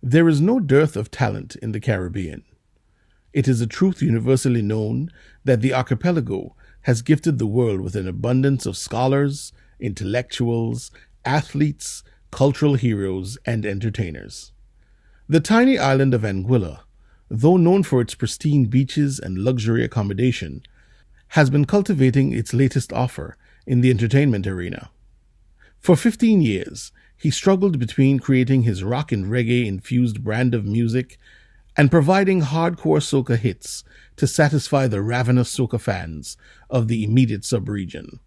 There is no dearth of talent in the Caribbean. It is a truth universally known that the archipelago has gifted the world with an abundance of scholars, intellectuals, athletes, cultural heroes, and entertainers. The tiny island of Anguilla, though known for its pristine beaches and luxury accommodation, has been cultivating its latest offer in the entertainment arena. For 15 years, he struggled between creating his rock and reggae-infused brand of music and providing hardcore soca hits to satisfy the ravenous soca fans of the immediate sub-region.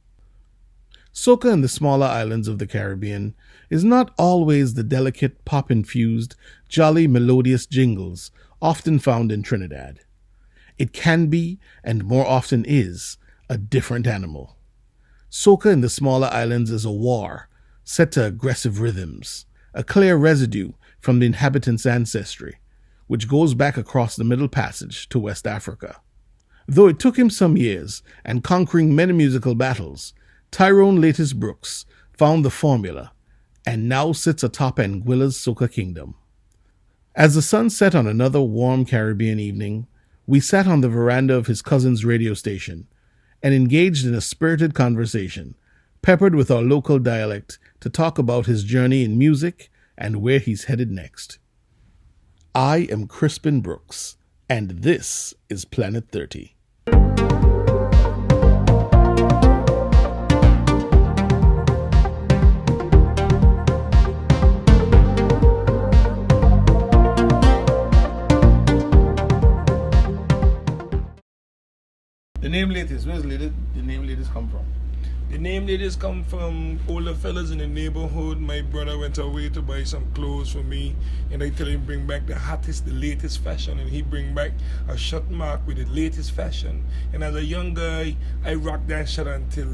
Soca in the smaller islands of the Caribbean is not always the delicate, pop-infused, jolly, melodious jingles often found in Trinidad. It can be, and more often is, a different animal. Soca in the smaller islands is a war, set to aggressive rhythms, a clear residue from the inhabitants' ancestry, which goes back across the Middle Passage to West Africa. Though it took him some years and conquering many musical battles, Tyrone Latest Brooks found the formula and now sits atop Anguilla's soca kingdom. As the sun set on another warm Caribbean evening, we sat on the veranda of his cousin's radio station and engaged in a spirited conversation, peppered with our local dialect to talk about his journey in music and where he's headed next. I am Crispin Brooks, and this is Planet 30. The name Latest, where's the name Latest come from? The name Latest come from older fellas in the neighborhood. My brother went away to buy some clothes for me, and I tell him bring back the hottest, the latest fashion, and he bring back a shirt mark with the latest fashion. And as a young guy, I rocked that shirt until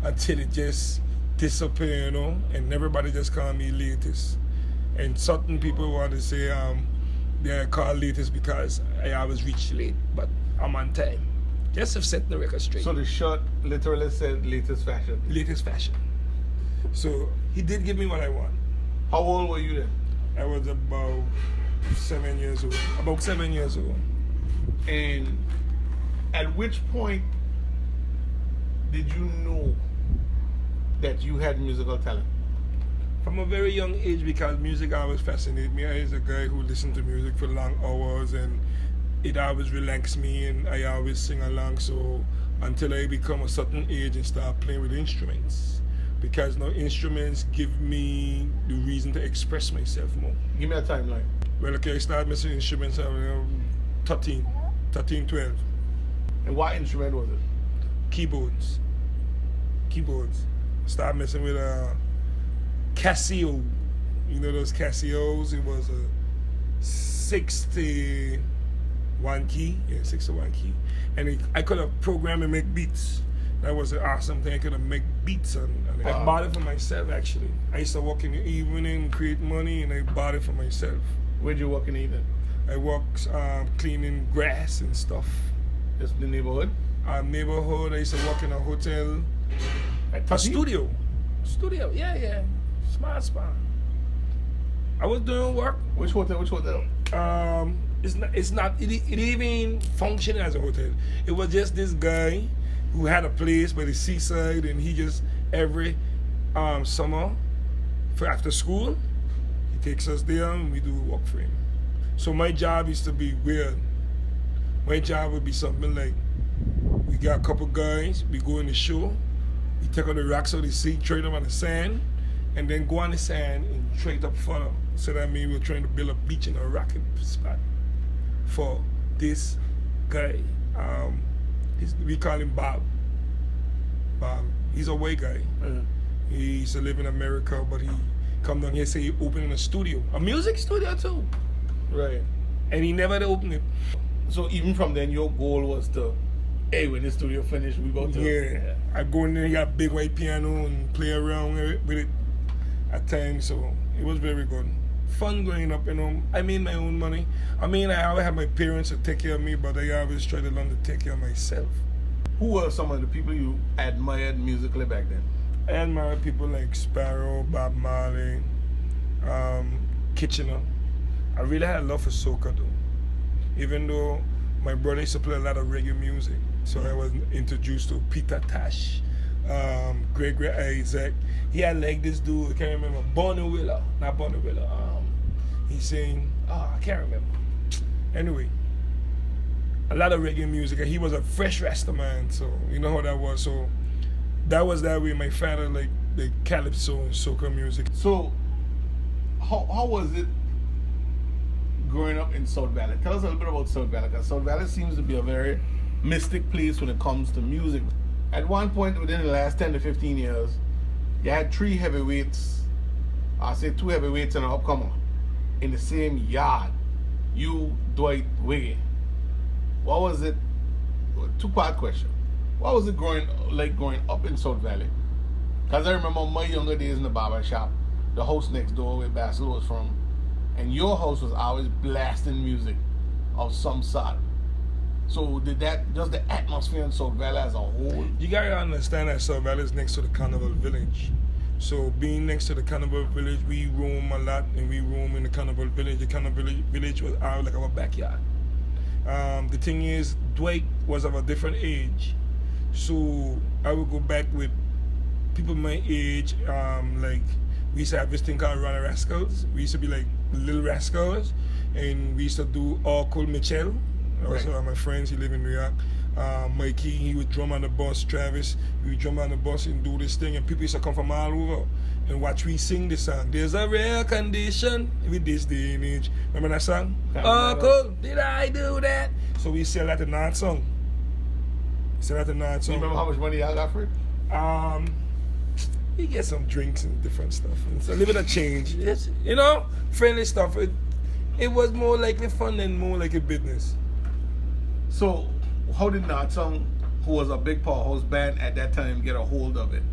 it just disappeared, you know, and everybody just call me Latest. And certain people want to say they're called Latest because I always reach late, but I'm on time. Just to set the record straight. So the shirt literally said latest fashion. Latest fashion. So he did give me what I want. How old were you then? I was about 7 years old. About 7 years old. And at which point did you know that you had musical talent? From a very young age, because music always fascinated me. I was a guy who listened to music for long hours, and it always relaxed me, and I always sing along. So until I become a certain age and start playing with instruments, because now instruments give me the reason to express myself more. Give me a timeline. Well, okay, I started messing instruments at 13, 12. And what instrument was it? Keyboards. Started messing with a Casio. You know those Casios? It was a 61 key, 61 key, and I could have programmed and make beats. That was an awesome thing. I could have make beats, and I bought it for myself. Actually, I used to work in the evening, create money, and I bought it for myself. Where'd you work in the evening? I worked cleaning grass and stuff. Just the neighborhood? Neighborhood. I used to work in a hotel, a studio, yeah, smart spot. I was doing work. Which hotel? It didn't even function as a hotel. It was just this guy who had a place by the seaside, and he just every summer for after school, he takes us there and we do work for him. So my job used to be weird. My job would be something like, we got a couple guys, we go in the show, we take out the rocks of the sea, trade them on the sand, and then go on the sand and trade up further. So that means we're trying to build a beach in a rocky spot for this guy. We call him Bob. He's a white guy. He used to live in America, but he come down here, say he opening a studio, a music studio too. Right. And he never opened it. So even from then, your goal was to, hey, when the studio finished, we go to... Yeah. I go in there, he got a big white piano and play around with it at times, so it was very good. Fun growing up, you know. I made my own money. I mean, I always had my parents to take care of me, but I always tried to learn to take care of myself. Who were some of the people you admired musically back then? I admired people like Sparrow, Bob Marley, Kitchener. I really had a love for soca though. Even though my brother used to play a lot of reggae music, so I was introduced to Peter Tash, Gregory Isaac. He had like this dude, I can't remember, Bonnie Willer, not Bonnie Willer. He sang, I can't remember. Anyway, a lot of reggae music, and he was a fresh Rasta man, so you know how that was. So that was that way. My father like the calypso and soca music. So, how was it growing up in South Valley? Tell us a little bit about South Valley, because South Valley seems to be a very mystic place when it comes to music. At one point within the last 10 to 15 years, you had 3 heavyweights, I say 2 heavyweights and an upcomer in the same yard. You, Dwight, Wiggy. What was it? 2-part question. What was it growing up in South Valley? Because I remember my younger days in the barber shop, the house next door where Basil was from, and your house was always blasting music of some sort. So did that, just the atmosphere in South Valley as a whole? You gotta understand that South Valley is next to the Carnival Village. So being next to the Carnival Village, we roam a lot, and we roam in the Carnival Village. The Carnival Village was like our backyard. The thing is, Dwight was of a different age. So I would go back with people my age, like we used to have this thing called Runner Rascals. We used to be like Little Rascals, and we used to do All Cool Mitchell. Also, my friends, he live in New York. Mikey, he would drum on the bus. Travis, we would drum on the bus and do this thing, and people used to come from all over and watch we sing this song. There's a rare condition with this day and age. Remember that song? Oh, cool. Did I do that? So we sell that in North song. You remember how much money I got for it? You get some drinks and different stuff. And so a little bit of change. It's, you know, friendly stuff. It was more like a fun than more like a business. So, how did Natsung, who was a big powerhouse band at that time, get a hold of it?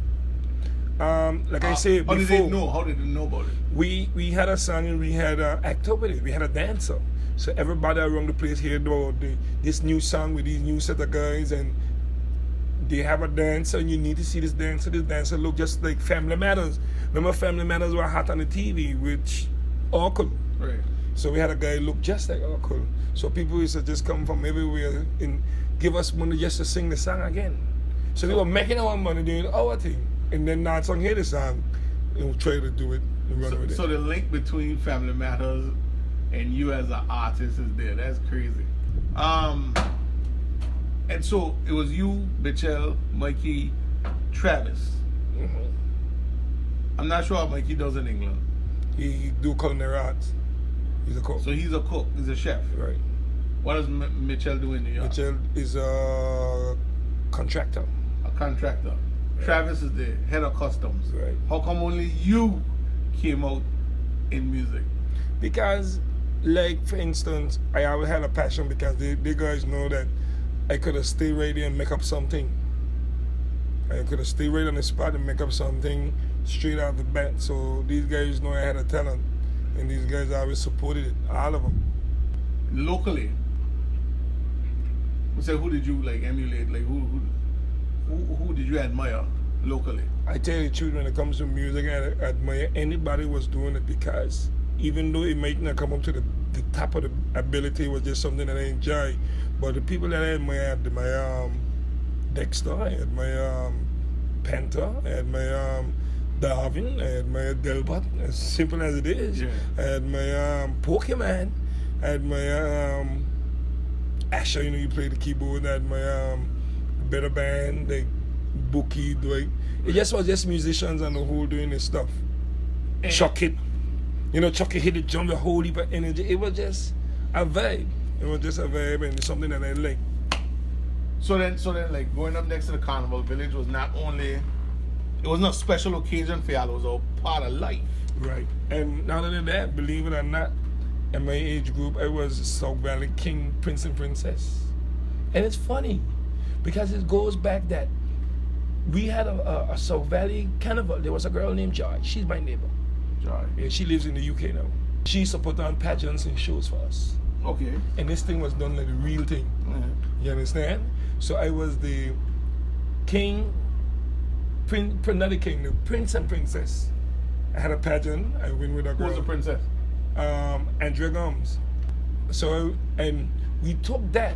Like I said before, How did they know about it? We had a song and we had an actor with it. We had a dancer. So everybody around the place heard about this new song with these new set of guys, and they have a dancer, and you need to see this dancer. This dancer look just like Family Matters. Remember Family Matters were hot on the TV, which Uncle. Right. So we had a guy look just like Uncle. So people used to just come from everywhere and give us money just to sing the song again. So we were making our money doing our thing. And then now song hear the song and we'll try to do it and run with it. So the link between Family Matters and you as an artist is there. That's crazy. And so it was you, Mitchell, Mikey, Travis. Mm-hmm. I'm not sure what Mikey does in England. He do culinary arts. He's a cook. So he's a cook. He's a chef. Right. What does Mitchell do in New York? Mitchell is a contractor. A contractor. Right. Travis is the head of customs. Right. How come only you came out in music? Because, like, for instance, I always had a passion because the guys know that I could have stayed right there and make up something. I could have stayed right on the spot and make up something straight out of the bat. So these guys know I had a talent. And these guys always supported it, all of them. Locally, so who did you like emulate? Like who did you admire locally? I tell you the truth, when it comes to music, I admire anybody who was doing it, because even though it might not come up to the top of the ability, it was just something that I enjoy. But the people that I admire, Dexter, I admire Panther, I admire Darwin, I admire Delbert, as simple as it is. Yeah. I admire Pokemon, I admire Asher, you know, you play the keyboard. I admire Better Band, like Bookie, Dwight. It just was just musicians and the whole doing this stuff. Chuck It, you know, Chuck It hit the drum, the whole heap of energy. It was just a vibe. It was just a vibe, and it's something that I like. So then, like going up next to the Carnival Village was not only, it wasn't a special occasion for y'all, it was a part of life. Right. And not only that, believe it or not, in my age group, I was South Valley King, Prince and Princess. And it's funny, because it goes back that we had a South Valley carnival. There was a girl named Joy. She's my neighbor. Joy. Yeah, she lives in the UK now. She used to put on pageants and shows for us. Okay. And this thing was done like the real thing. Mm-hmm. You understand? So I was the king, not the king, the prince and princess. I had a pageant. I win with a girl. Who was the princess? and drums. So, and we took that.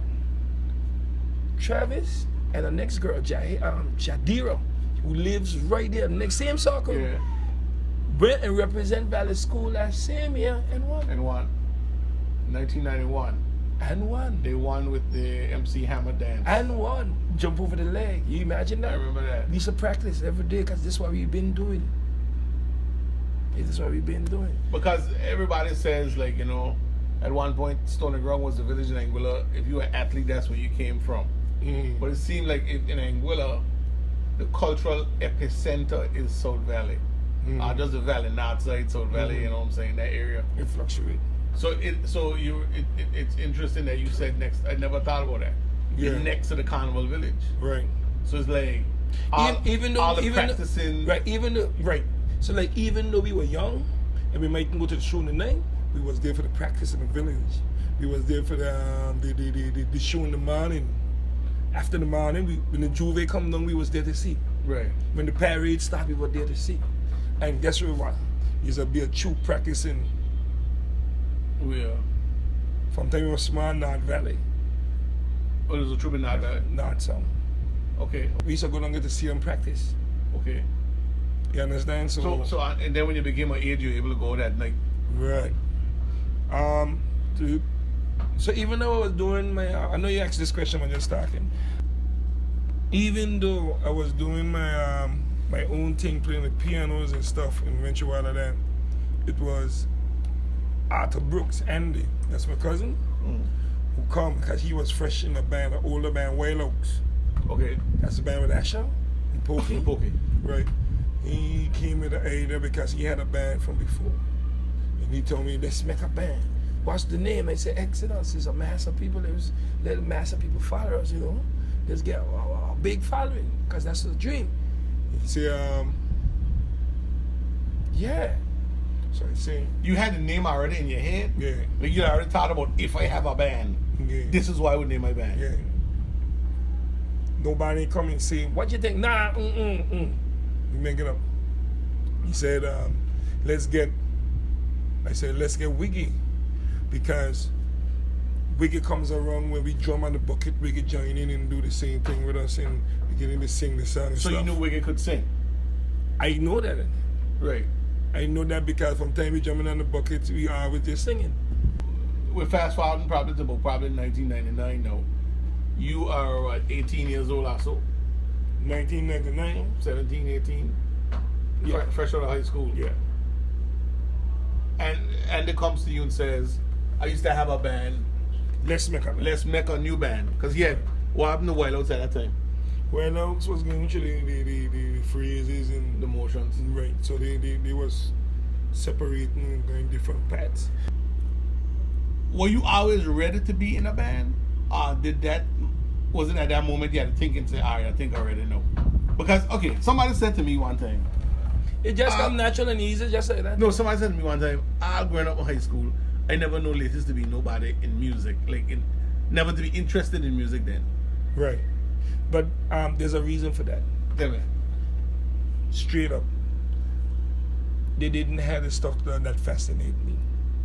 Travis and the next girl, Jadira, who lives right there, next same circle, Yeah. went and represent Valley School last same year and won. And won. 1991. And won. They won with the MC Hammer dance. And won. Jump over the leg. You imagine that? I remember that. We used to practice every day because this is what we've been doing. This is what we've been doing. Because everybody says, like, you know, at one point, Stony Ground was the village in Anguilla. If you were an athlete, that's where you came from. But it seemed like in Anguilla, the cultural epicenter is South Valley. Just the valley, north side, South Valley, you know what I'm saying, that area. It fluctuates. So it's interesting that you said next. I never thought about that. Yeah. You're next to the Carnival Village. Right. So it's like all the practicing. Right. So like even though we were young and we might go to the show in the night, we was there for the practice in the village. We was there for the show in the morning. After the morning, when the Juve come down, we was there to see. Right. When the parade started, we were there to see. And guess what? Used to be a true practicing Yeah. from the time we were small, North Valley. Oh, there's a troop in that valley. North Sound. Okay. We used to go down there to see them practice. Okay. You understand? So and then when you became an age, you were able to go that night. Right. So even though I was doing my, I know you asked this question when you're talking. Even though I was doing my my own thing, playing with pianos and stuff, and venture out of that, it was Arthur Brooks, Andy, that's my cousin, who come because he was fresh in the band, an older band, Wild Oaks. Okay. That's the band with Asha and Pokey. Pokey. Right. He came with the idea because he had a band from before. And he told me, let's make a band. What's the name? I said, Exodus. There's a mass of people. There's little mass of people follow us, you know. Let's get a big following because that's the dream. He said, yeah. So I say, You had the name already in your head? yeah, Like you already thought about if I have a band, yeah, this is what I would name my band. yeah. Nobody come and say, what you think? Nah, We make it up. He said, let's get Wiggy. Because Wiggy comes around when we drum on the bucket, Wiggy join in and do the same thing with us and we get in to sing the song and So stuff. you knew Wiggy could sing? I know that. Right. I know that because from time we jumping on the bucket, we always just singing. We're fast forwarding probably to about 1999 now. You are what, 18 years old or so? 1999? 17, 18? Yeah. Fresh out of high school? Yeah. And it comes to you and says, I used to have a band, Let's make a let's make a new band. Because what happened to Wild Oats at that time? Well, Oaks was going through the phrases and The motions. right. So they was separating and going different paths. Were you always ready to be in a band? Or wasn't at that moment you had to think and say, all right, I think I already know? Because, okay, somebody said to me one time, It just come natural and easy, just like that. no, somebody said to me one time, growing up in high school, I never know latest to be nobody in music. Never to be interested in music then. Right. But there's a reason for that. Tell me. Straight up. They didn't have the stuff that fascinated me.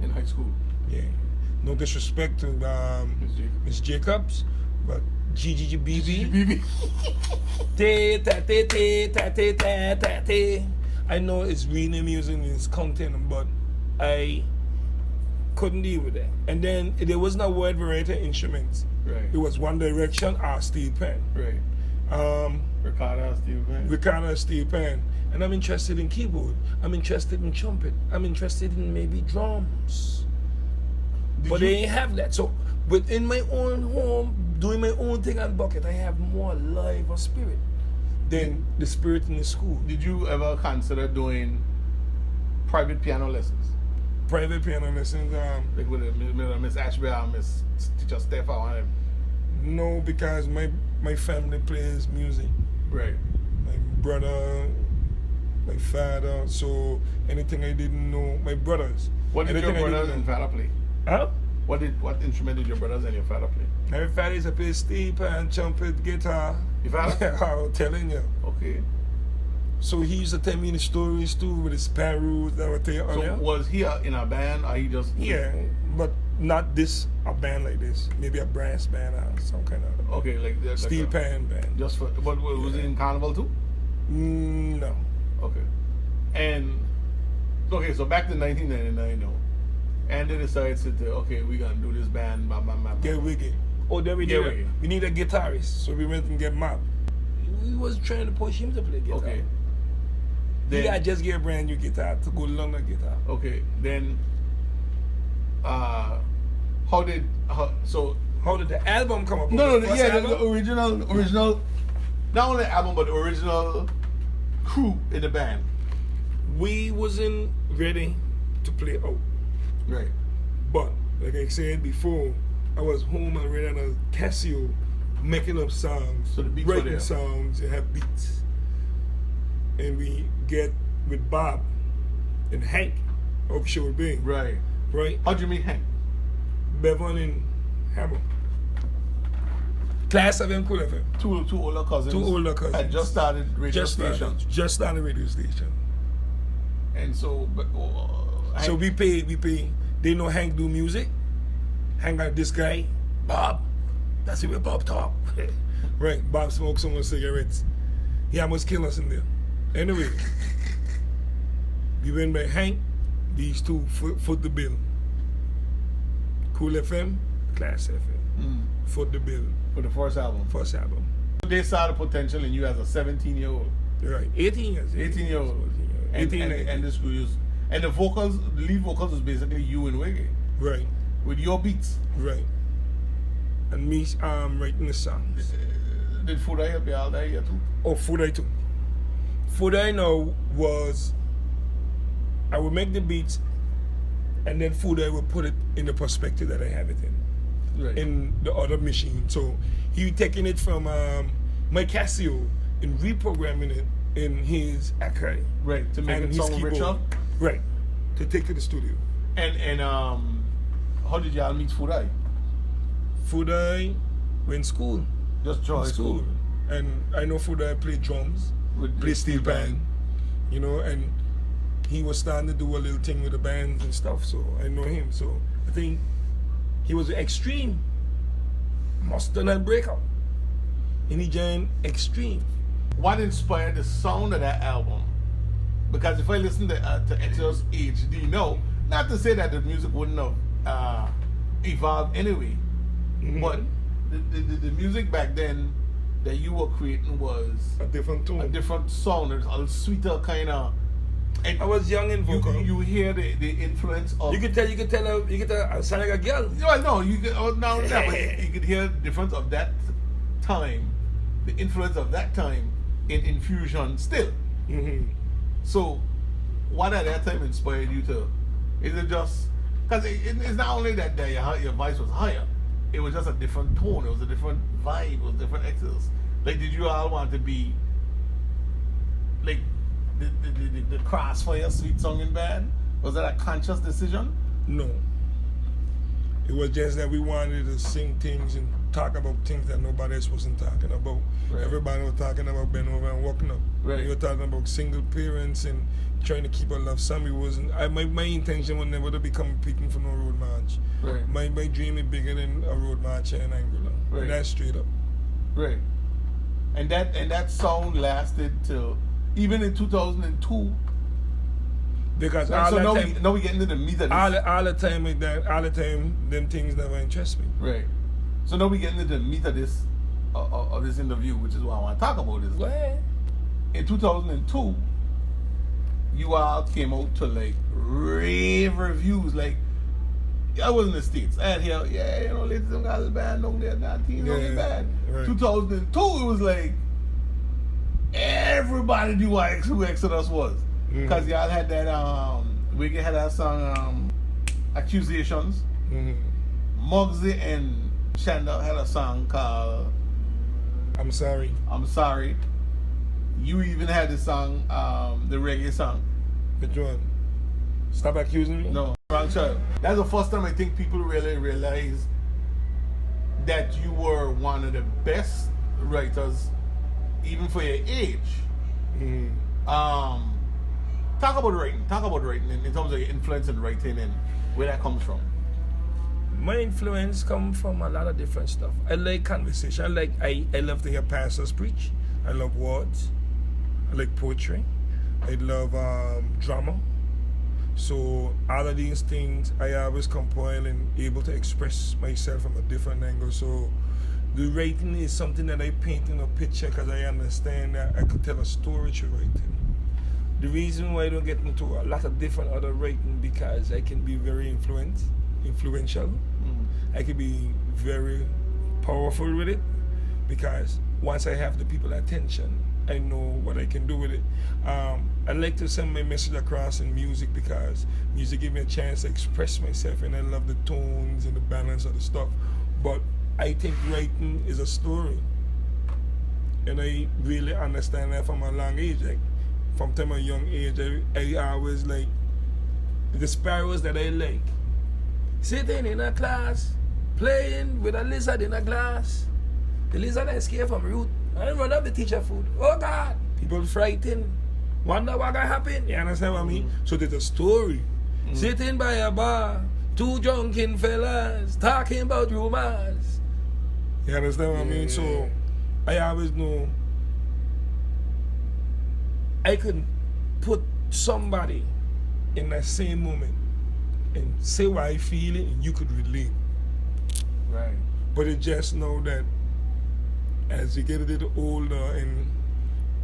In high school. Yeah. No disrespect to Miss Jacobs, but GGGBB. I know it's reading music and it's content, but I couldn't deal with that. And then there was no wide variety of instruments. Right. It was One Direction or steel pan. Right. Ricardo, Steve, man. Ricardo steel pan. And I'm interested in keyboard. I'm interested in trumpet. I'm interested in maybe drums. But they ain't have that. So within my own home, doing my own thing on bucket, I have more live or spirit than the spirit in the school. Did you ever consider doing private piano lessons? Private piano lessons, Like with Miss Ashby or Miss Teacher Steph or one of them? no, because my family plays music. Right. My brother, my father, so anything I didn't know, my brothers. What did your anything I brothers didn't and know. father play? Huh? What instrument did your brothers and your father play? My father used to play steel pan, trumpet, guitar. Your father? I'm telling you. Okay. So he used to tell me the stories too with his parents that were there So earlier. was he in a band, or he just? Yeah, but not this a band like this. Maybe a brass band or some kind of Okay, like that. steel like pan band. Just for, but was it in Carnival too? No. Okay. And okay, so back to 1999 now, and they decided to okay, we gonna do this band. Blah, blah, blah, blah. Get Wiggy. Oh, then Get Wiggy. we need a guitarist, so we went and get Map. We was trying to push him to play guitar. Okay. He Then, had just get a brand new guitar to go London guitar. okay. Then, so How did the album come up? no, The first yeah, album? the original, not only the album but the original crew in the band. We wasn't ready to play out. Right. But like I said before, I was home already on a Casio making up songs, So the beats were writing there. songs and have beats. And we get with Bob and Hank offshore Bay. Right. Right? How'd you meet Hank? Bevan and Hammer. Class of Cool FM. Two older cousins. Two older cousins. Had just started radio stations. Just started radio station. And so, but, So we pay. They know Hank do music. Hank got this guy, Bob. That's the way Bob talk. Right, Bob smoked so much cigarettes. He almost killed us in there. Anyway, we went by Hank. These two foot the bill. Cool FM, Class FM. Foot the bill. for the first album. First album. They saw the potential in you as a 17-year-old. Right, 18 years. 18-year-old. 18 And the screws. And the vocals, the lead vocals was basically you and Wiggy. Right, With your beats. right. And me writing the songs. Did Food I help you out there too? Oh, Food I too. Food I know was I would make the beats and then Food I would put it in the perspective that I have it Right. in the other machine. So he taking it from my Casio and reprogramming it in his Akai. Right, to make and it his sound keyboard. richer. Right. To take to the studio. And how did y'all meet Food I? Food I went school. Just join School. And I know Food I played drums, With play the steel steel band, you know, and he was starting to do a little thing with the bands and stuff, so I know him. So I think he was Extreme. Must have done a breakup. And he joined Extreme. What inspired the sound of that album? Because if I listen to Exodus HD, no, not to say that the music wouldn't have evolved anyway, but the music back then that you were creating was A different tune. a different sound, a sweeter kind of. And I was young in vocal. you hear the influence of. You could tell I sound like a girl. No, you could but you could hear the difference of that time, the influence of that time in Infusion still. So, what at that time inspired you to? Is it just because it's not only that your voice was higher, it was just a different tone, it was a different vibe, it was different exes. Like, did you all want to be like the Crossfire sweet songing band? Was that a conscious decision? No. It was just that we wanted to sing things and talk about things that nobody else wasn't talking about. Right. Everybody was talking about bending over and walking up. Right. We were talking about single parents and trying to keep a love song. It wasn't. My intention was never to be competing for no road march. Right. My dream is bigger than a road march in Angola. Right. And that's straight up. Right. And that sound lasted till even in 2002. Because So all that now time, we get into the meat of this. all the time, them things never interest me. Right. So now we get into the meat of this of this interview, which is what I want to talk about. Is Go ahead. in 2002, you all came out to like rave reviews. Like, I was in the States. I had here, ladies and guys, band down there, 19, only bad. Right. 2002, it was like everybody knew who Exodus was. Because y'all had that, we had that song, Accusations. Muggsy and Shanda had a song called I'm sorry. I'm Sorry. You even had the song, the reggae song. Which one? Stop accusing me? No, Wrong Child. That's the first time I think people really realized that you were one of the best writers, even for your age. Talk about writing. Talk about writing in terms of your influence in writing and where that comes from. My influence comes from a lot of different stuff. I like conversation. I love to hear pastors preach. I love words. I like poetry. I love drama. So all of these things, I always compile and able to express myself from a different angle. So the writing is something that I paint in a picture because I understand that I could tell a story through writing. The reason why I don't get into a lot of different other writing because I can be very influential. I can be very powerful with it because once I have the people's attention, I know what I can do with it. I like to send my message across in music because music gives me a chance to express myself, and I love the tones and the balance of the stuff. But I think writing is a story, and I really understand that from a long age. Like from time a young age, I always like the sparrows that I like. Sitting in a class, playing with a lizard in a glass. The lizard escaped from root and run up the teacher food. Oh God, people frightened. Wonder what gonna happen. You understand what I mean? So there's a story. Sitting by a bar, two drunken fellas talking about rumors. You understand what I mean? So I always know I could put somebody in that same moment and say what I feel it and you could relate. Right. But it just know that as you get a little older and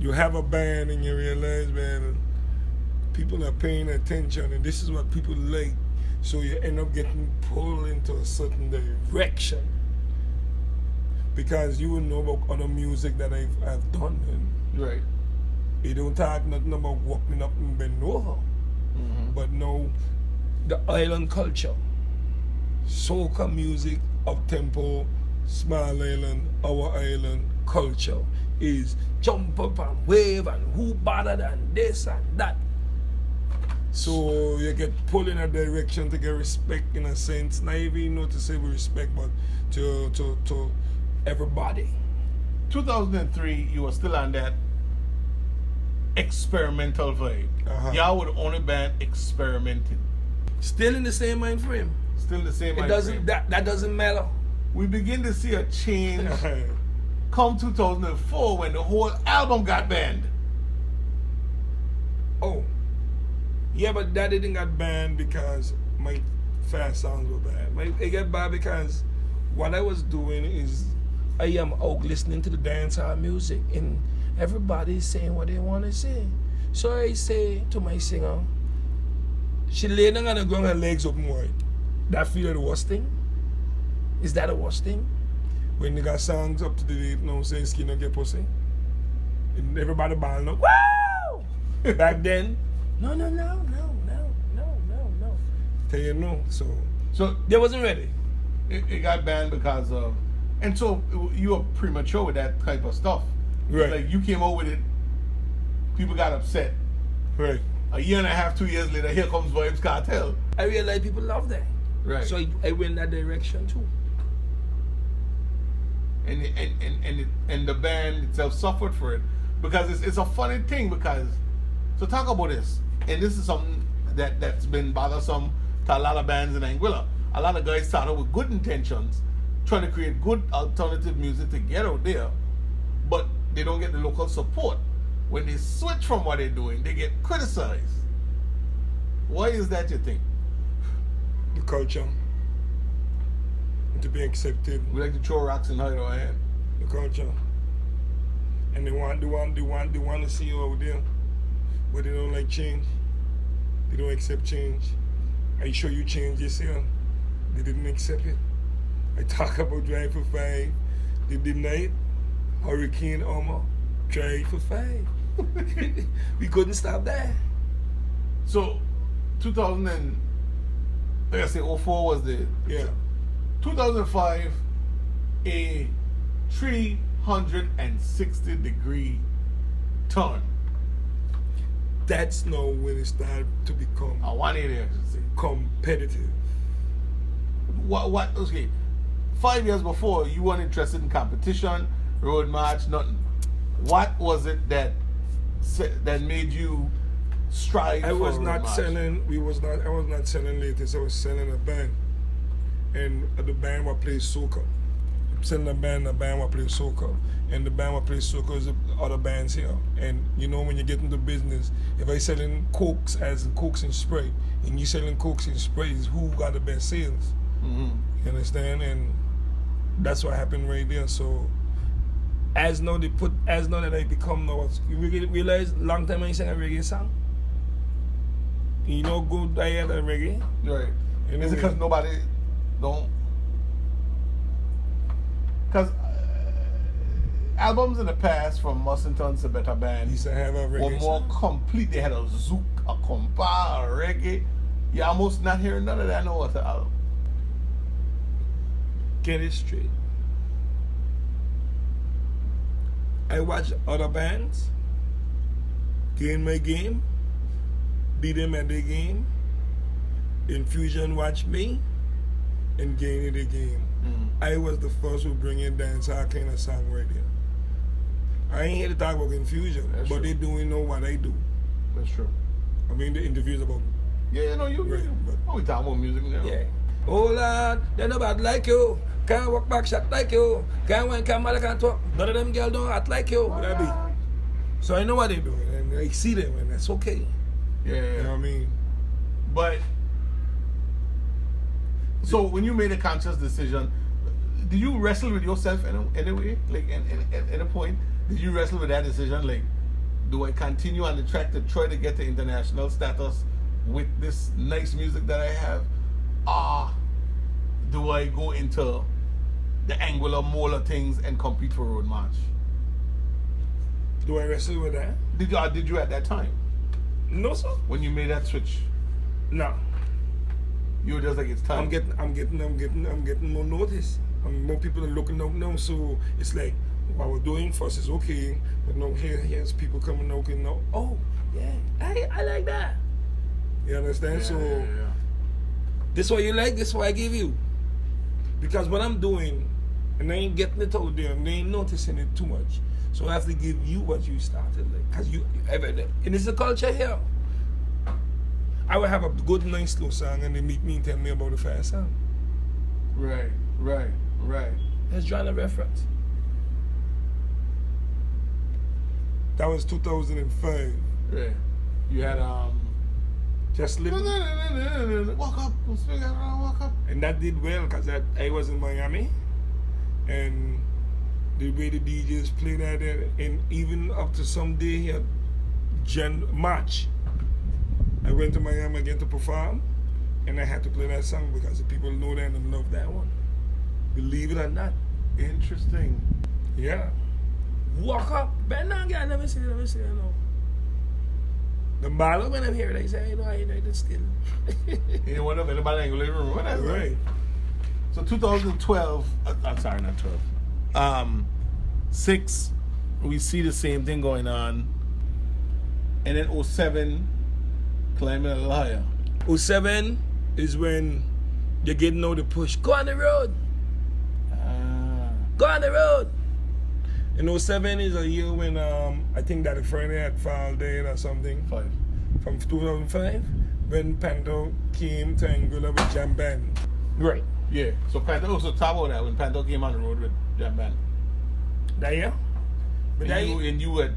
you have a band and you realize, man, people are paying attention and this is what people like. So you end up getting pulled into a certain direction. Because you will know about other music that I've done. And Right. you don't talk nothing about walking up and bend over. But now the island culture, soca music, up-tempo, small island, our island culture is jump up and wave and who better than this and that. So you get pulled in a direction to get respect in a sense, not even to say with respect, but to everybody. 2003, you were still on that experimental vibe. Y'all were the only band experimenting. Still in the same mind frame. Still the same. It doesn't that doesn't matter. We begin to see a change come 2004 when the whole album got banned. Oh, yeah, but that didn't get banned because my fast songs were bad. It got bad because what I was doing is I am out listening to the dancehall music and everybody's saying what they want to say. So I say to my singer, she lay down on the ground, her legs open wide. That feel the worst thing? Is that the worst thing? When they got songs up to the date now saying skin don't get pussy. And everybody balling up. Woo! Back then, no. Tell you no. So they wasn't ready. It got banned because of, and so you were premature with that type of stuff. Right. Like you came out with it, people got upset. Right. A year and a half, 2 years later, here comes Vibes Cartel. I realized people love that. Right. So I went that direction too. And the band itself suffered for it because it's a funny thing because so talk about this, and this is something that's been bothersome to a lot of bands in Anguilla. A lot of guys started with good intentions, trying to create good alternative music to get out there, but they don't get the local support. When they switch from what they're doing, they get criticized. Why is that, you think? The culture. To be accepted. We like to throw rocks and hide our hand. The culture. And they want to see you out there. But they don't like change. They don't accept change. I show you change yourself. They didn't accept it. I talk about Drive for 5. They denied it. Hurricane Irma. Drive for 5. We couldn't stop that. So 2000 and like I say 04 was the 2005 a 360-degree turn. That's now when it started to become a 180 actually competitive. What okay, 5 years before you weren't interested in competition, road march, nothing. What was it that that made you strive? I was for not March? selling. I was not selling latest. I was selling a band, and the band will play soca. Selling a band will play soca, and the band will play soca is the other bands here. And you know when you get into business, if I selling cokes as cokes and spray, and you selling cokes and sprays, who got the best sales? Mm-hmm. You understand? And that's what happened right there. So as now that I become now, you realize long time I sang a reggae song. You know, good I had a reggae. Right. You know Is it because nobody don't? Because albums in the past from Mussingtons to Better Band used to have a were reggae more song. complete. They had a zouk, a compa, a reggae. You're almost not hearing none of that no other album. Get it straight. I watch other bands, gain my game, beat them at their game. Infusion watch me, and gain it again. I was the first who bring in dancehall kind of song right there. I ain't here to talk about Infusion, That's but true. they doing know what I do. That's true. I mean, the interviews about Yeah, no, you. Right, but- Oh, we talking about music now. yeah. Oh Lord, they nobody like you. Can't walk back shot like you. Can't win camera can't talk. None of them girls don't act like you. What I be? So I know what they're doing, and I see them, and that's okay. Yeah. You know what I mean? But so when you made a conscious decision, did you wrestle with yourself in a way? Like at a point, did you wrestle with that decision? Like, do I continue on the track to try to get to international status with this nice music that I have? Do I go into the angular molar things and compete for Road March? Do I wrestle with that? Did you at that time No, sir. when you made that switch? No. You were just like, it's time. I'm getting more notice. More people are looking out now. So it's like what we're doing first is okay, but now here's people coming out and now. Oh, yeah, I like that. You understand? Yeah, so yeah. this what you like. This what I give you. Because what I'm doing, and I ain't getting it out there, and they ain't noticing it too much. So I have to give you what you started like, cause you and it's a culture here. I would have a good, nice slow song, and they meet me and tell me about the fast song. Right. Let's draw a reference. That was 2005. Yeah. You had Just living. walk up, walk up. And that did well because I was in Miami, and the way the DJs play that, and even up to some day here, March, I went to Miami again to perform, and I had to play that song because the people know that and love that one. Believe it or not. Interesting. Yeah. Walk up, bend down, girl. Let me see, you know. The bottle when I'm here, they say, you know, I ain't the skill. You know what? Anybody ain't gonna remember that. Right. So 2012. I'm sorry, not 12. 6. We see the same thing going on, and then 07, climbing a little higher. 07 is when you're getting out the push. Go on the road. Go on the road. And 07 is a year when I think that a Friday had fall dead or something. 5. From 2005, when Panto came to Angola with Jam Band. Right. Yeah. So Panto also talk about that when Panto came on the road with Jam Band. That year? But that year, And you would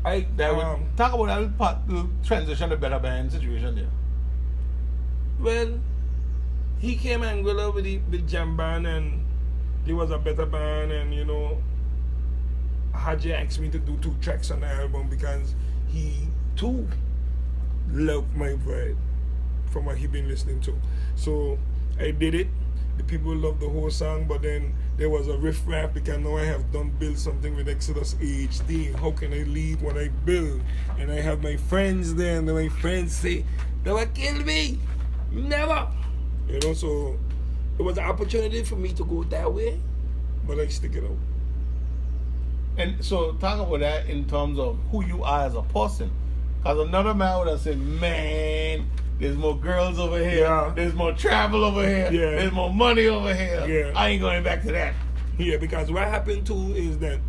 talk about that little transition to Better Band situation there. well, he came Angola with Jam Band, and he was a better band, and you know, Haji asked me to do 2 tracks on the album because he too loved my vibe from what he been listening to. So I did it. The people loved the whole song, but then there was a riff raff because now I have done build something with Exodus HD. How can I leave what I build? And I have my friends there, and my friends say, "They will kill me." Never. You know, so it was an opportunity for me to go that way, but I stick it out. And so talk about that in terms of who you are as a person. Because another man would have said, man, there's more girls over here. Yeah. There's more travel over here. Yeah. There's more money over here. Yeah. I ain't going back to that. Yeah, because what happened too is that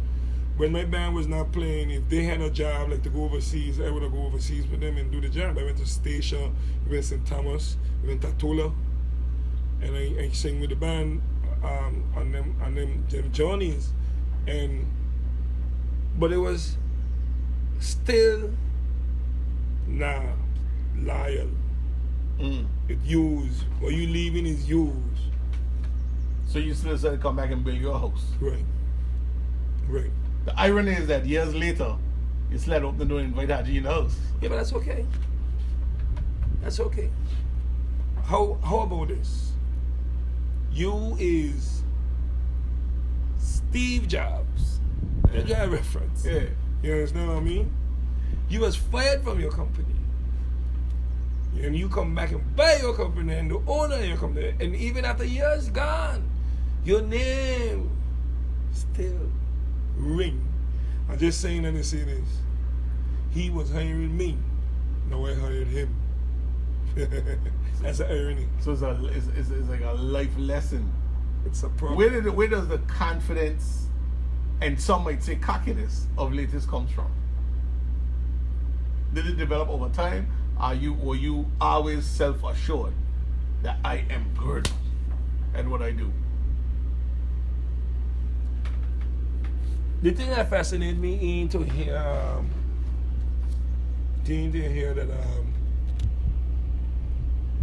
when my band was not playing, if they had a job like to go overseas, I would go overseas with them and do the job. I went to Station, we went to St. Thomas, we went to Tola, and I sang with the band on them journeys, but it was still not loyal. It used. What you leaving is used. So you still decided to come back and build your house. Right. The irony is that years later, you slid open the door and invite Haji in the house. Yeah, but that's okay. That's okay. How about this? You is Steve Jobs. That guy reference. Yeah. You understand what I mean? You was fired from your company. And you come back and buy your company and the owner of your company. And even after years gone, your name still ring. I'm just saying that to say this. He was hiring me. Now I hired him. That's the irony. So it's like a life lesson. It's a problem. Where does the confidence and some might say cockiness of latest comes from? Did it develop over time? Were you always self-assured that I am good at what I do? The thing that fascinated me to hear that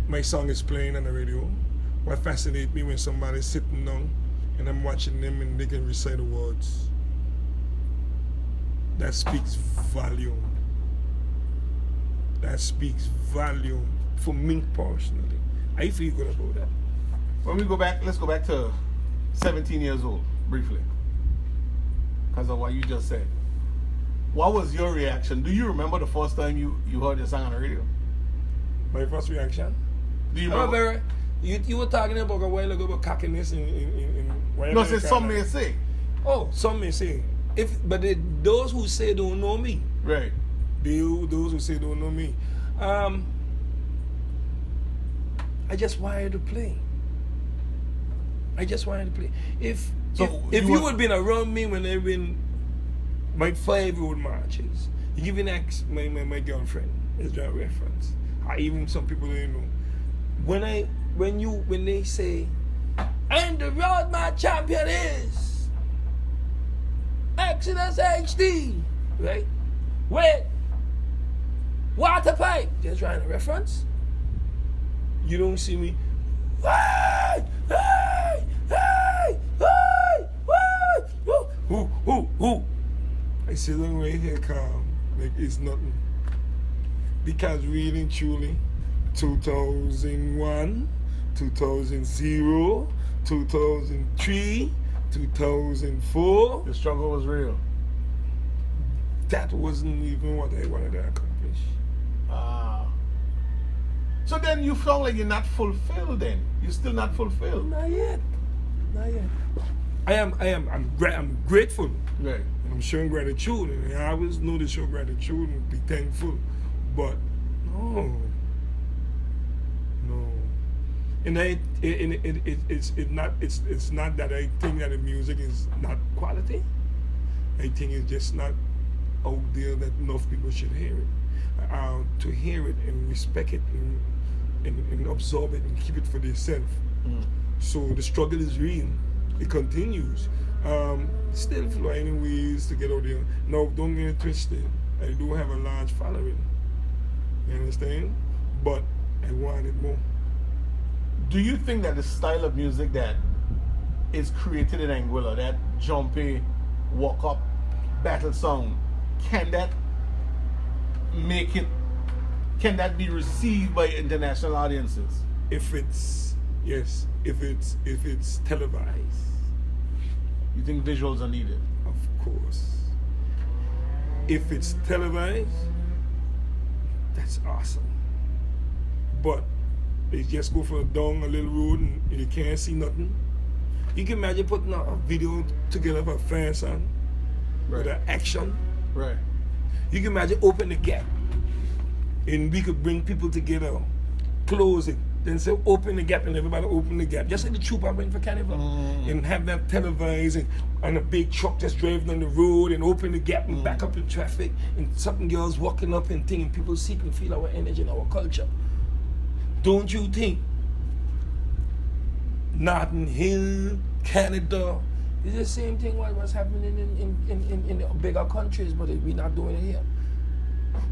my song is playing on the radio. What fascinates me when somebody's sitting down and I'm watching them and they can recite the words. That speaks volume. That speaks volume for me personally. I feel good about that. When we go back, let's go back to 17 years old, briefly. Because of what you just said. What was your reaction? Do you remember the first time you heard your song on the radio? My first reaction? Do you remember? You were talking about a while ago about cockiness in No, say some may say. Oh, some may say. Those who say don't know me. Right. Those who say don't know me. I just wanted to play. If you had been around me when I've been my 5-year-old marches, you even ask my girlfriend as a reference. Or even some people don't know. When they say, and the road my champion is Exodus HD, right? Wait. Water pipe, just trying to reference. You don't see me. Hey, hey, hey, hey, hey, who? I sit down right here calm, like it's nothing. Because really and truly, 2001, 2000, 2003, 2004. The struggle was real. That wasn't even what I wanted to accomplish. So then you felt like you're not fulfilled then. You're still not fulfilled. Not yet. I'm grateful. Right. And I'm showing gratitude. And I always know to show gratitude and be thankful. But no. And it's not that I think that the music is not quality. I think it's just not out there that enough people should hear it. To hear it and respect it and absorb it and keep it for themselves. So the struggle is real. It continues. Still finding ways to get out there. Now, don't get it twisted. I do have a large following. You understand? But I want it more. Do you think that the style of music that is created in Anguilla, that jumpy, walk up, battle song, can that be received by international audiences? If it's televised. You think visuals are needed? Of course. If it's televised, that's awesome. But they just go down a little road and you can't see nothing. You can imagine putting a video together for a fan song with an action. Right. You can imagine open the gap and we could bring people together, close it. Then say open the gap and everybody open the gap. Just like the troop I went for carnival. And have that televised and a big truck just driving on the road and open the gap and back up in traffic and something girls walking up and thinking people see and feel our energy and our culture. Don't you think Notting Hill, Canada, it's the same thing what was happening in the bigger countries, but we're not doing it here.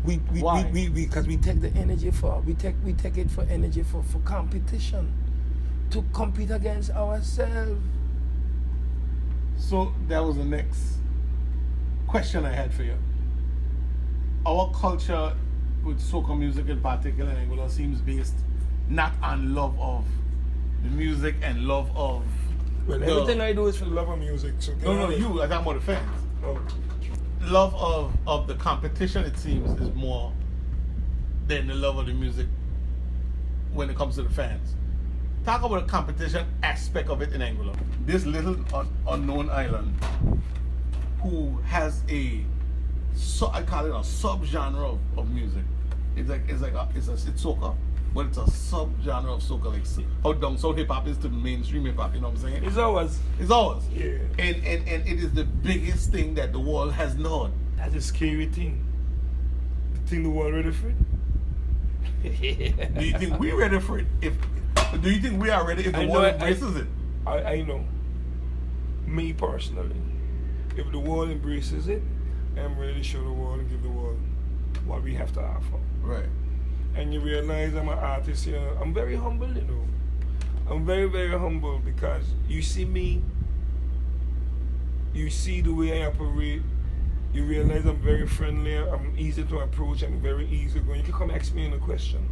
Why? Because we take the energy we take it for energy for competition, to compete against ourselves. So that was the next question I had for you. Our culture with soca music in particular in Angola seems based not on love of the music and love of Well, everything I do is for the love of music. So no, you. I'm talking about the fans. Oh. Love of the competition, it seems, is more than the love of the music when it comes to the fans. Talk about the competition aspect of it in Angola. This little unknown island who has I call it a sub-genre of music. It's soca, but it's a sub-genre of soca, like how down south hip hop is to mainstream hip hop. You know what I'm saying? It's ours. It's ours. Yeah. And it is the biggest thing that the world has known. That's a scary thing. The thing the world ready for it. Do you think we're ready for it? Do you think we are ready if the world embraces it? I know. Me personally, if the world embraces it, I'm ready to show the world and give the world what we have to offer. Right. And you realize I'm an artist here. I'm very humble, you know. I'm very, very humble because you see me, you see the way I operate, you realize I'm very friendly, I'm easy to approach, I'm very easy going. You can come ask me a question.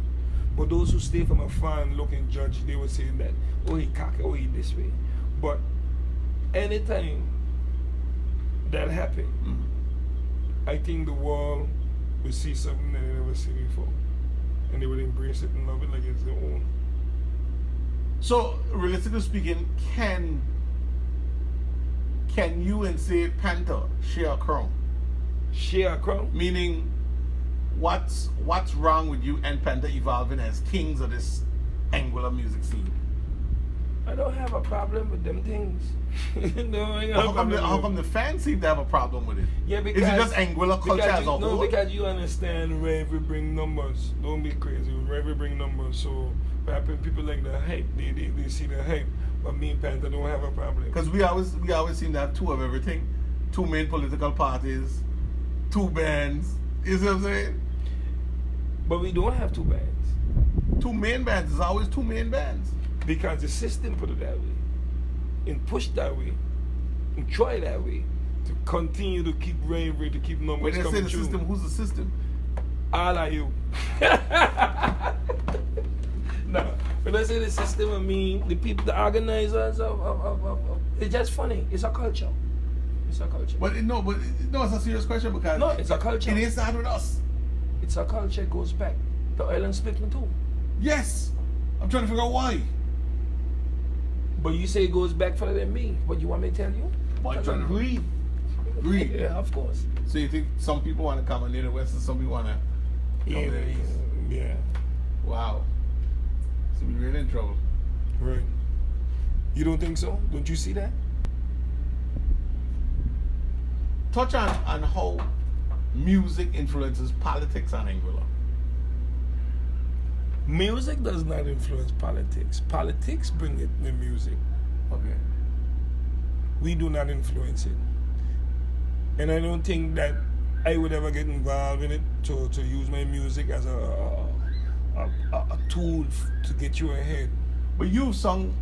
But those who stay from afar and look and judge, they will say that, oh, he cocky, oh, he this way. But anytime that happens, I think the world will see something that they never seen before. And they will embrace it and love it like it's their own. So, realistically speaking, can you and say Panther share a crown? Share a crown? Meaning, what's wrong with you and Panther evolving as kings of this Angular music scene? I don't have a problem with them things. No, I How come the fans seem to have a problem with it? Yeah, because is it just Anguilla culture as a whole? No, because you understand Ravi bring numbers. Don't be crazy. Ravi bring numbers. So what happen? People like the hype. They see the hype. But me and Panther don't have a problem. Because we always seem to have two of everything. Two main political parties, two bands. You see what I'm saying? But we don't have two bands. Two main bands. There's always two main bands. Because the system put it that way, and push that way, and try that way, to continue to keep Ravi, to keep numbers When they coming say the through. system, who's the system? All of you. No, when I say the system, I mean the people, the organizers of it's just funny. It's a culture. It's a culture. But it's a serious question because No, it's a culture. It started with us. It's a culture. It goes back. The island split in two. Yes, I'm trying to figure out why. But you say it goes back further than me. What you want me to tell you? Why trying to read? Yeah, of course. So you think some people want to come on near the west and some people want to come to the east? Yeah. Wow. So we're really in trouble. Right. You don't think so? Don't you see that? Touch on how music influences politics on Anguilla. Music does not influence politics. Politics bring it in music. Okay. We do not influence it. And I don't think that I would ever get involved in it to use my music as a tool to get you ahead. But you've sung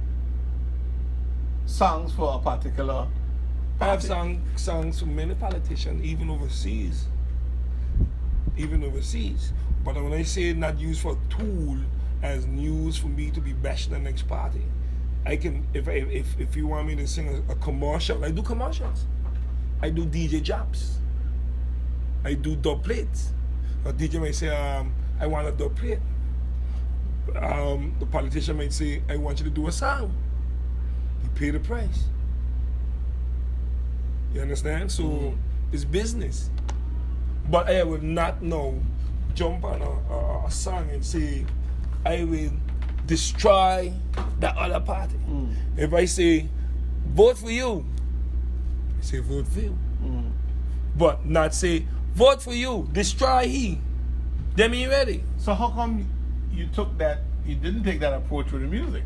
songs for a particular I have party. sung songs for many politicians, even overseas. But when I say not used for a tool, as news for me to be bashing the next party, I can, if you want me to sing a commercial, I do commercials. I do DJ jobs. I do dub plates. A DJ might say, I want a dub plate. The politician might say, I want you to do a song. You pay the price. You understand? So it's business. But I would not know, jump on a song and say, I will destroy the other party. If I say, vote for you, I say, vote for you. But not say, vote for you, destroy he. Then me ready. So how come you didn't take that approach with the music?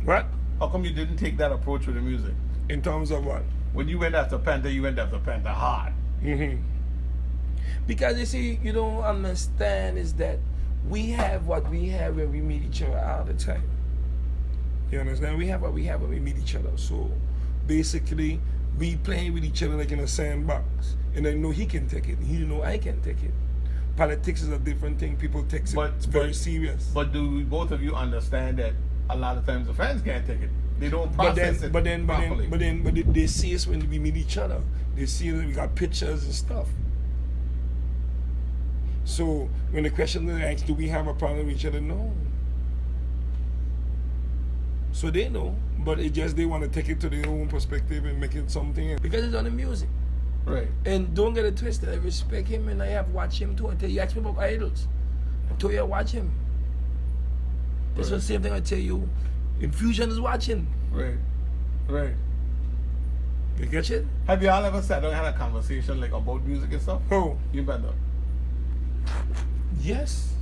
What? How come you didn't take that approach with the music? In terms of what? When you went after Panther, you went after Panther hard. Because you see, you don't understand is that we have what we have when we meet each other all the time. You understand? We have what we have when we meet each other. So basically, we playing with each other like in a sandbox. And I know he can take it. He know I can take it. Politics is a different thing. People take it very serious. But do both of you understand that a lot of times the fans can't take it? They don't process it properly. But they see us when we meet each other. They see that we got pictures and stuff. So when the question is asked, do we have a problem with each other? No. So they know, but it just they want to take it to their own perspective and make it something. Because it's on the music. Right. And don't get it twisted. I respect him and I have watched him too. Until you ask me about idols, I told you I watch him. That's the same thing I tell you. Infusion is watching. Right. Right. You get it? Have you all ever sat down and had a conversation like about music and stuff? Oh. You better. Yes.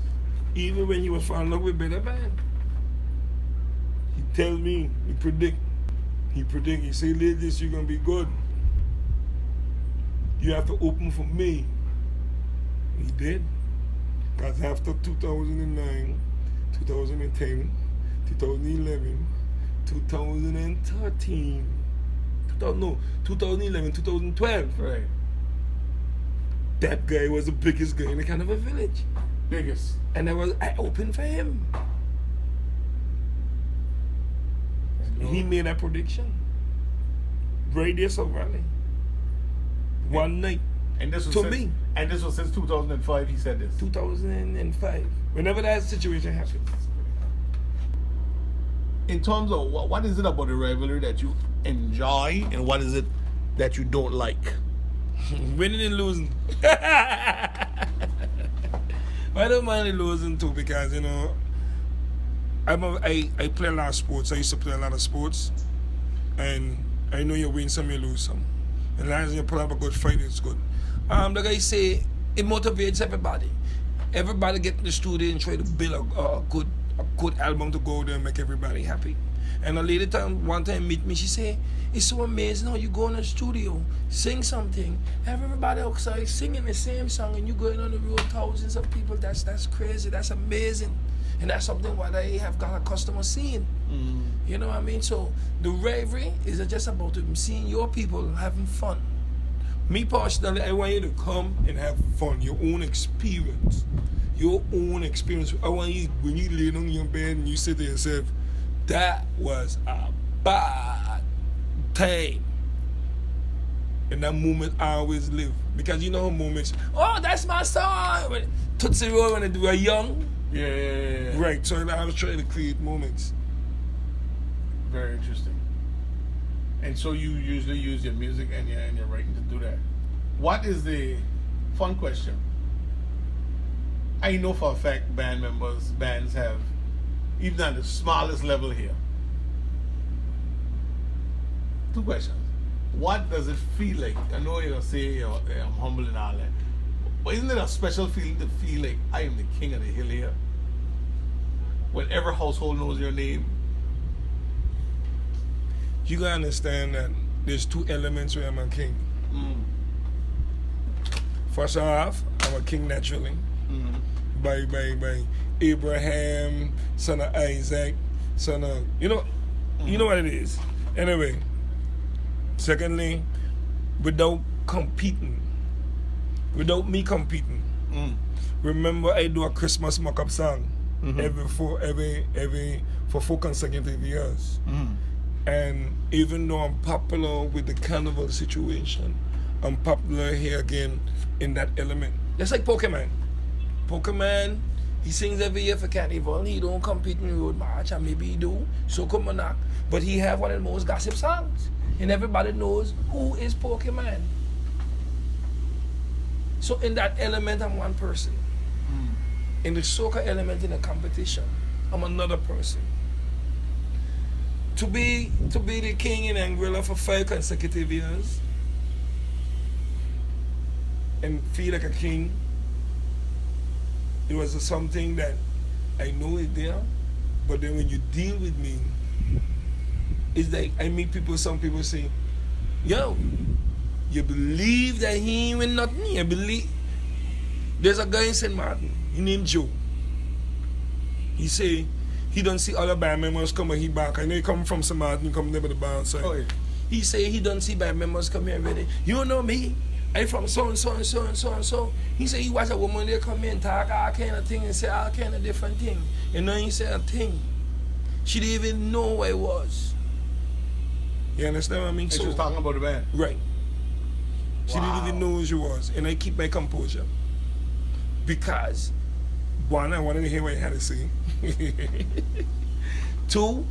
Even when he was falling in love with Better Band. He tell me, he predict, he say, ladies, you're gonna be good. You have to open for me. He did. Because after 2009, 2010, 2011, 2013, 2011, 2012. Right. That guy was the biggest guy in the kind of a village. Biggest. And I opened for him. He made a prediction. Radius of Valley. One night. And this was to since, me. And this was since 2005 he said this. 2005. Whenever that situation happens. In terms of what is it about the rivalry that you enjoy and what is it that you don't like? Winning and losing. I don't mind losing too because, you know, I play a lot of sports. I used to play a lot of sports. And I know you win some, you lose some. And as long as you put up a good fight, it's good. Like I say, it motivates everybody. Everybody get in the studio and try to build a good album to go there and make everybody happy. And a lady one time meet me, she say, it's so amazing how you go in the studio, sing something, have everybody outside singing the same song and you going on the road, thousands of people. That's crazy, that's amazing. And that's something what I have got a customer seeing. You know what I mean? So the rivalry is just about seeing your people having fun. Me personally, I want you to come and have fun, your own experience. Your own experience. I want you, when you lay on your bed and you say to yourself, that was a bad time. And that moment I always live. Because you know how moments, oh, that's my song. Tootsie Roll when they were young. Yeah. Right, so I was trying to create moments. Very interesting. And so you usually use your music and your writing to do that. What is the fun question? I know for a fact bands have, even at the smallest level here. 2 questions. What does it feel like? I know you're going to say I'm humble and all that. But isn't it a special feeling to feel like I am the king of the hill here? When every household knows your name. You gotta understand that there's 2 elements where I'm a king. First off, I'm a king naturally. By Abraham, son of Isaac, son of you know what it is. Anyway. Secondly, without me competing. Remember I do a Christmas mock-up song for 4 consecutive years. And even though I'm popular with the carnival situation, I'm popular here again in that element. Just like Pokemon. Pokemon, he sings every year for carnival. He don't compete in the road march, and maybe he do. So come on, but he have one of the most gossip songs. And everybody knows who is Pokemon. So in that element, I'm one person. In the soca element, in the competition, I'm another person. To be the king in Anguilla for 5 consecutive years and feel like a king, it was something that I know is there, but then when you deal with me, it's like I meet people, some people say, yo, you believe that he ain't win nothing? You believe? There's a guy in St. Martin, he named Joe. He say, he don't see other band members come and he back. I know he come from St. Martin, he come there with the band side. Oh, yeah. He say he don't see band members come here every day. You don't know me? I from so and so and so and so and so. He say he watch a woman there come in and talk all kind of thing and say all kind of different thing. And then he say a thing. She didn't even know who I was. You understand what I mean? And So she was talking about the band. right. She didn't Wow. even know who she was. And I keep my composure. Because one, I wanted to hear what he had to say. 2,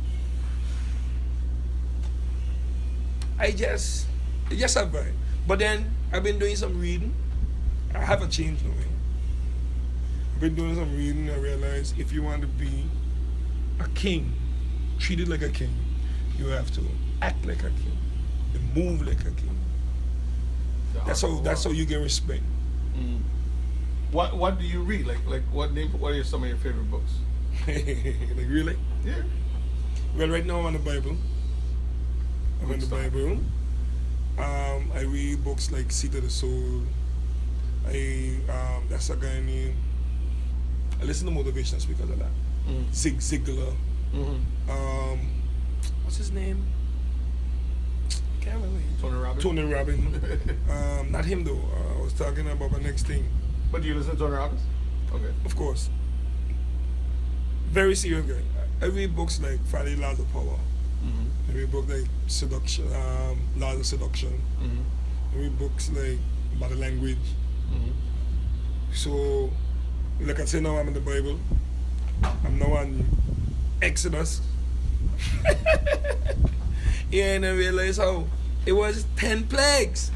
I just survived. But then I've been doing some reading. I haven't changed no way. I've been doing some reading. I realized if you want to be a king, treated like a king, you have to act like a king and move like a king. That's how you get respect. Mm. What do you read? Like what are some of your favorite books? Like really? Yeah. Well, right now I'm on the Bible. I'm in the Bible. I read books like Seat of the Soul. That's a guy named. I listen to motivational speakers a lot. Zig Ziglar. Mm-hmm. What's his name? Can't remember. Tony Robbins. Tony Robbins. Not him though. I was talking about my next thing. But do you listen to Tony Robbins? Okay. Of course. Very serious guy. I read books like Friday Laws of Power. Mm-hmm. I read books like Seduction, Laws of Seduction. Mm-hmm. I read books like Body Language. Mm-hmm. So, like I say now, I'm in the Bible. I'm now on Exodus. Yeah, and I realize how it was 10 plagues.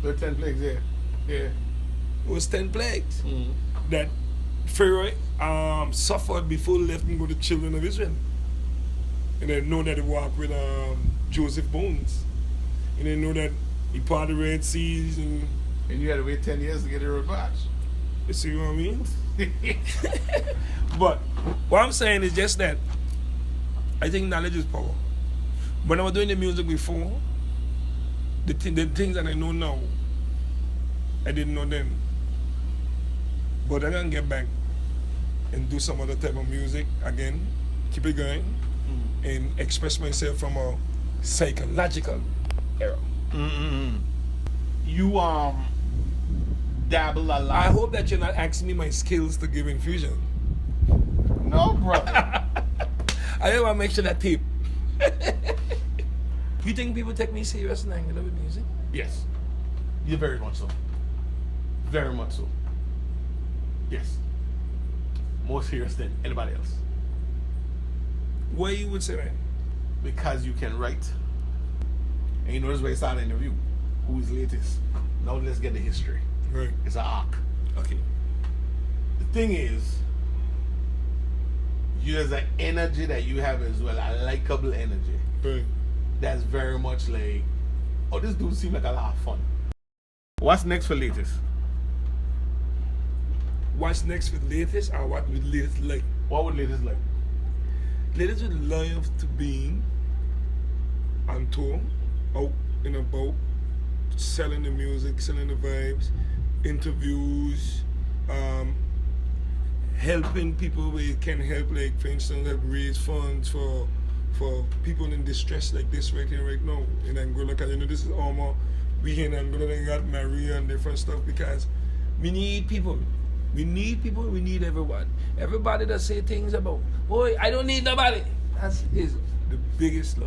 The 10 plagues, yeah. Yeah. It was 10 plagues Mm-hmm. that Pharaoh suffered before letting go the children of Israel. And they know that he walked with Joseph Bones. And they know that he parted the Red Seas and And you had to wait 10 years to get a road march. you see what I mean? But what I'm saying is just that I think knowledge is power. When I was doing the music before, the things that I know now, I didn't know then. But I'm gonna get back and do some other type of music again, keep it going, and express myself from a psychological era. Mm-hmm. You dabble a lot. I hope that you're not asking me my skills to give infusion. No, brother. I just want to make sure that tape. You think people take me serious in Anguilla with music? Yes. You're very much so. Very much so. Yes. More serious than anybody else. Why you would say that? Because you can write. And you notice where you start the interview. Who is latest? Now let's get the history. Right. It's an arc. Okay. The thing is, there's an energy that you have as well, a likable energy. Right. That's very much like, oh, this dude seems like a lot of fun. What's next for latest? What's next with latest or what would latest like? What would latest like? Latest would love to be on tour, out and about, selling the music, selling the vibes, interviews, helping people where you can help, like for instance, help raise funds for people in distress like this right here, right now in Angola. Because you know this is almost, we here in Angola, they got Maria and different stuff because we need people. We need people, we need everyone. Everybody that say things about, boy, I don't need nobody. That is the biggest lie.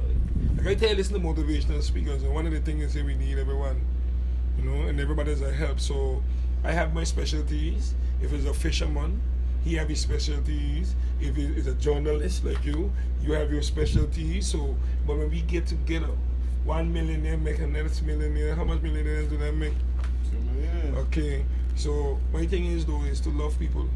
Like I tell you, listen to motivational speakers, and one of the things is say we need everyone, you know, and everybody's a help. So I have my specialties. If it's a fisherman, he have his specialties. If it's a journalist like you have your specialties. So, but when we get together, 1 millionaire make another millionaire. How much millionaires do that make? Yeah. Okay. So my thing is though is to love people.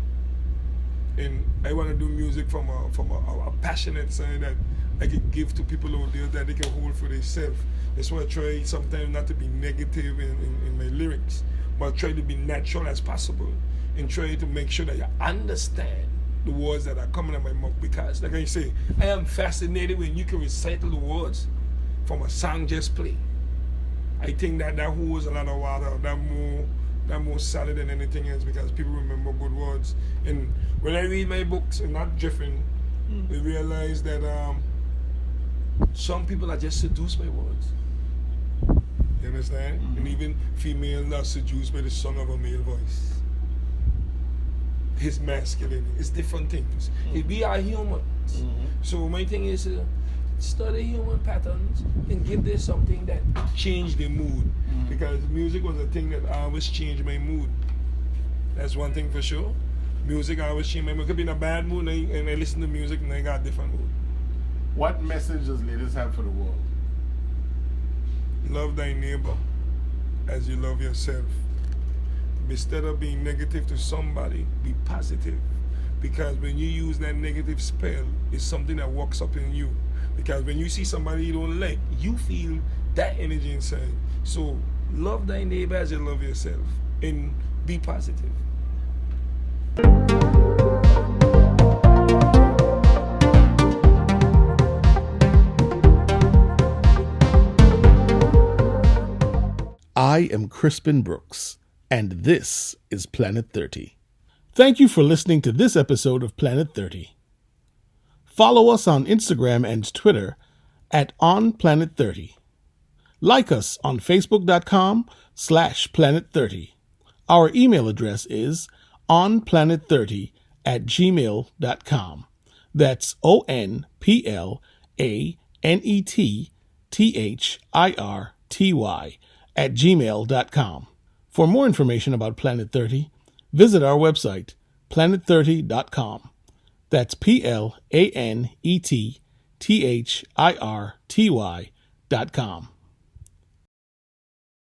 And I want to do music from a passionate side that I can give to people out there that they can hold for themselves. That's why I try sometimes not to be negative in my lyrics, but try to be natural as possible and try to make sure that you understand the words that are coming out of my mouth. Because, like I say, I am fascinated when you can recite the words from a song just play. I think that holds a lot of water, that more solid than anything else, because people remember good words. And when I read my books and not dripping, they realize that some people are just seduced by words. You understand? And even females are seduced by the song of a male voice. His masculinity. It's different things. We are humans. So my thing is study human patterns and give them something that change their mood. Because music was a thing that always changed my mood. That's one thing for sure. Music always changed my mood. I could be in a bad mood and I listen to music and I got a different mood. What message does ladies have for the world? Love thy neighbor as you love yourself. Instead of being negative to somebody, be positive. Because when you use that negative spell, it's something that walks up in you. Because when you see somebody you don't like, you feel that energy inside. So love thy neighbor as you love yourself and be positive. I am Crispin Brooks, and this is Planet 30. Thank you for listening to this episode of Planet 30. Follow us on Instagram and Twitter at OnPlanet30. Like us on Facebook.com/Planet30. Our email address is onplanet30@gmail.com. That's OnPlaneThirty@gmail.com. For more information about Planet 30, visit our website, planet30.com. That's PLANETTHIRTY.com.